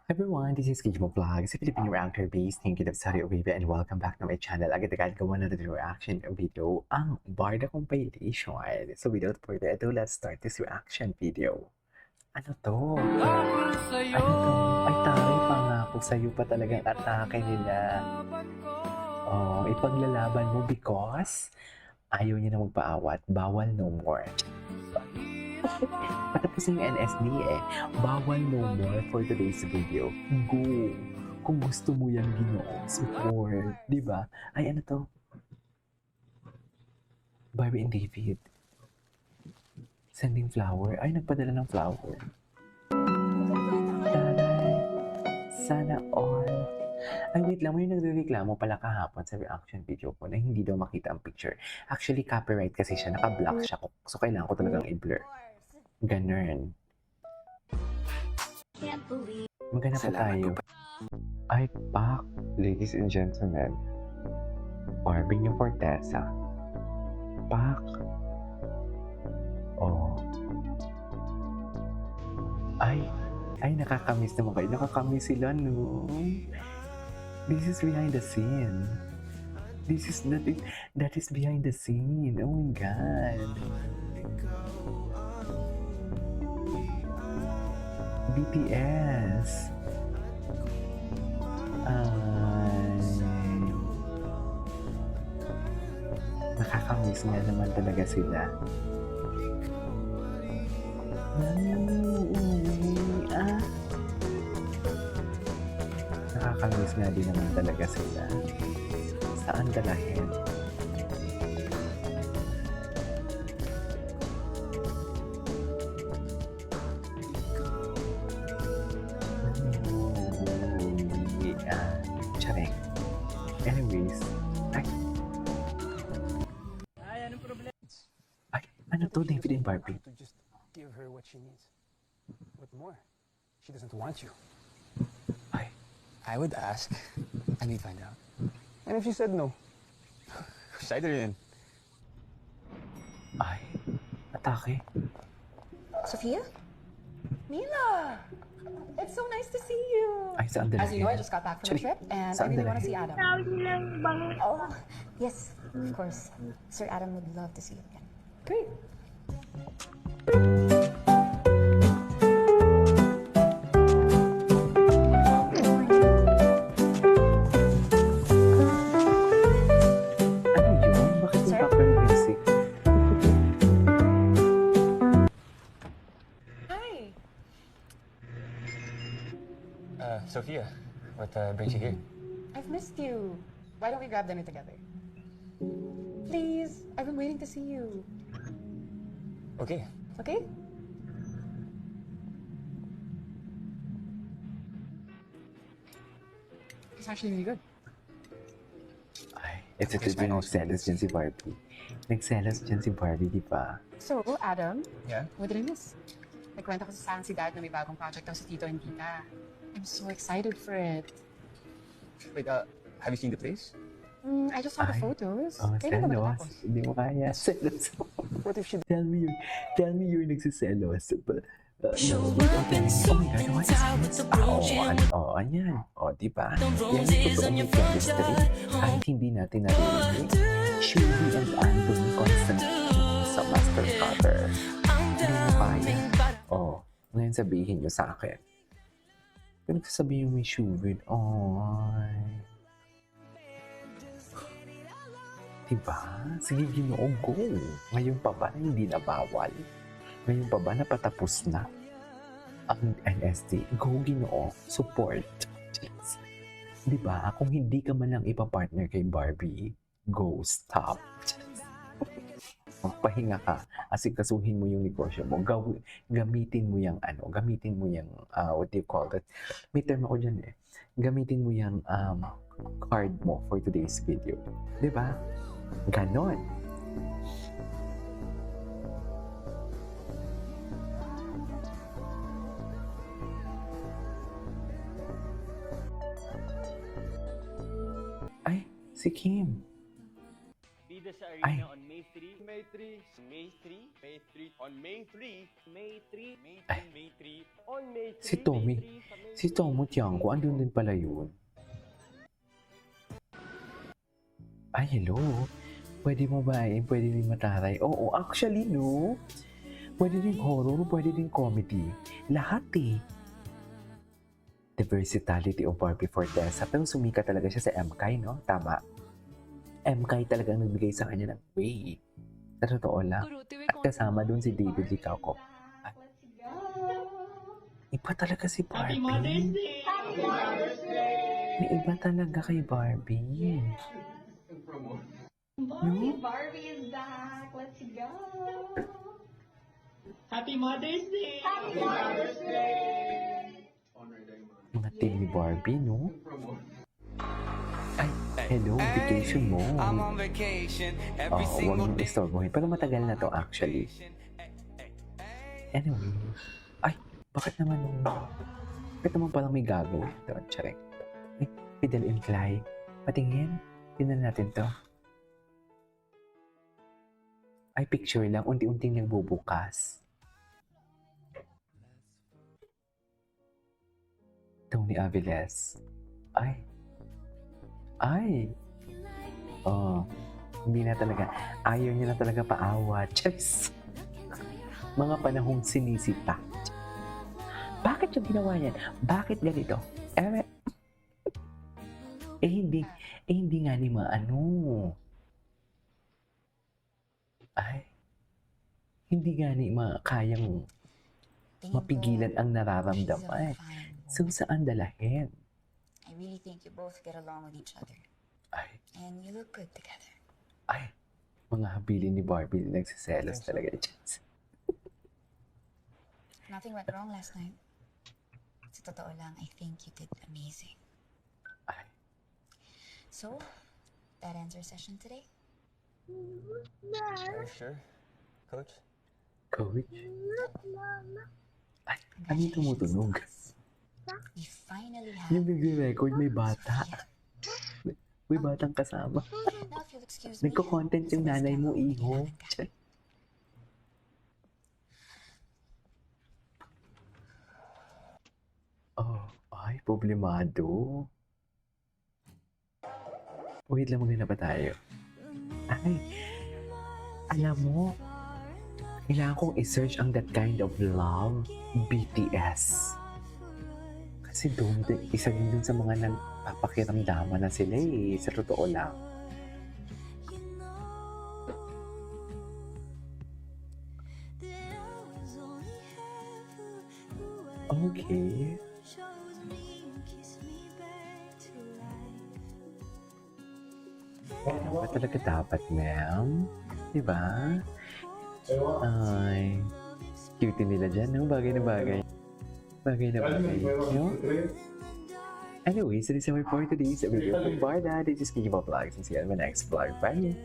Everyone, this is Kijmo Vlog, sa Filipino reactor base. Thank you to Saudi Arabia and welcome back to my channel. Agad-agad gawa na rin reaction video ang Barda Compilation. So without further ado, let's start this reaction video. Ano to? Ano to? Ay, taray, pangako sa'yo pa talagang atake nila. Oh, ipaglalaban mo because ayaw niya na magpaawat. Bawal no more. Patapos yung NSD eh. Bawal no more for today's video. Go! Kung gusto mo yung Ginoo, support. Diba? Ay, ano to? Barbie and David. Sending flower. Ay, nagpadala ng flower. Taray! Sana all. Ay, wait lang. May nagre-reklamo pala kahapon sa reaction video ko na hindi daw makita ang picture. Actually, copyright kasi siya. Naka-block siya. So, kailangan ko talagang i-blur. Ganun. Maghanap pa tayo. Ay, pak, ladies and gentlemen. Barbie niyo Fortesa. Pak. Oh. Ay, nakakamiss naman kayo. Nakakamiss sila, no? This is behind the scene. That is behind the scene. Oh my God. BTS. Nakakamiss nga naman talaga sila. Nakakamiss nga din naman talaga sila. Saan dalahin? Charing. Anyways, anong problema? Ano to, David and Barbie? To just give her what she needs. What more? She doesn't want you. I would ask, and we'd find out. And if she said no, side her in. Ay, atake. Sophia? Mila! It's so nice to see you. Ay, saan dalahin? As you know, I just got back from the trip and I really want to see Adam. Oh, yes, of course. Sir Adam would love to see you again. Great. Ano yun? Bakit yung background music? Hi. Sophia, what brings you here? I've missed you. Why don't we grab dinner together? Please, I've been waiting to see you. Okay. Okay? It's actually really good. Ay, ito yung nagselos dyan si Barbie. Nagselos dyan si Barbie, di ba? So, Adam, Yeah? what did I miss? Nagkwento ko sa si Dad na may bagong project daw si Tito and Tita. I'm so excited for it. Wait, have you seen the place? I just saw the Ay. photos. Oh, Kailan ka ba selos. natapos? Hindi mo kaya. Selos. What if she... Tell me you're nagsiselos. No. Oh my God, what is this? Ayan. Di ba? Yan yung totoong chemistry. Kahit hindi natin naririnig. Shirley and Anthony Constantine sa Master Cutter. Hindi mo kaya. Ngayon sabihin nyo sa akin. Kung nagsasabihin yung may Shuvin, diba? Sige, Ginoo, go. Ngayon pa ba na hindi na bawal? Ngayon pa ba na patapos na ang NSD? Go, Ginoo. Support. Diba? Kung hindi ka man lang ipapartner kay Barbie, go, stop. Magpahinga ka. Asikasuhin mo yung negosyo mo. Gamitin mo yung what do you call that? May term ako dyan eh. Gamitin mo yung card mo for today's video. Diba? Ganon. Ay, si Kim. Bida sa Ay. arena on May 3, May 3, May 3, May 3, on May 3, May 3, May 3, Ay. May 3, on May 3, Si Tommy. Si Tomo Tiangco, andun din pala yun. Ay, hello. Pwede mo ba pwede din mataray? Oo, actually, no. Pwede din horror, pwede din comedy. Lahat eh. The versatility of Barbie Fortesa. Pero sumikat talaga siya sa MKAI, no? Tama. MKAI talagang nagbigay sa kanya ng way. Sa totoo lang. At kasama dun si David Licauco. At iba talaga si Barbie. May iba talaga kay Barbie. Barbie is back. Let's go. Happy Mother's Day! Mga team ni Barbie, no? Ay, hello, vacation mo. I'm on vacation every Huwag single mong day. istorbohin. Pero matagal na to actually. Anyway. Ay, bakit naman parang may gagawin doon? Tsarek. Ay, Fidel and Clyde. Patingin. Tingnan natin to. Ay, picture lang. Unti-unting nagbubukas. Tony Aviles. Ay. Ay. Oh. Hindi na talaga. Ayaw niya na talaga paawat. Charis. Mga panahong sinisita. Bakit yung ginawa niyan? Bakit ganito? Hindi nga ni maano. Ay. Hindi nga ni kayang mapigilan ang nararamdaman. So, saan dalahin? I really think you both get along with each other. Ay. And you look good together. Ay. Mga habilin ni Barbie na nagsiselos talaga. Nothing went wrong last night. Sa totoo lang, I think you did amazing. Ay. So, that ends our session today. Are you sure, Coach? Coach? Ay, ano yung tumutunog? We finally have... Yung nagre-record may bata. May batang kasama. Now, if you'll excuse me... Nagko-content yung nanay mo, iho. Oh, ay, problemado. Wait lang, maganda pa tayo. Ay, alam mo, kailangan kong i-search ang That Kind of Love BTS. Kasi doon, isa din dun sa mga nagpapakiramdaman na sila eh, sa totoo lang. Okay. Ba talaga dapat, ma'am? Diba? Ay, cute nila dyan, no? Bagay na bagay. Bagay na bagay, no? Anyways, this is my for today's video from Barda. This is Kiki Vlogs and see you in my next vlog. Bye!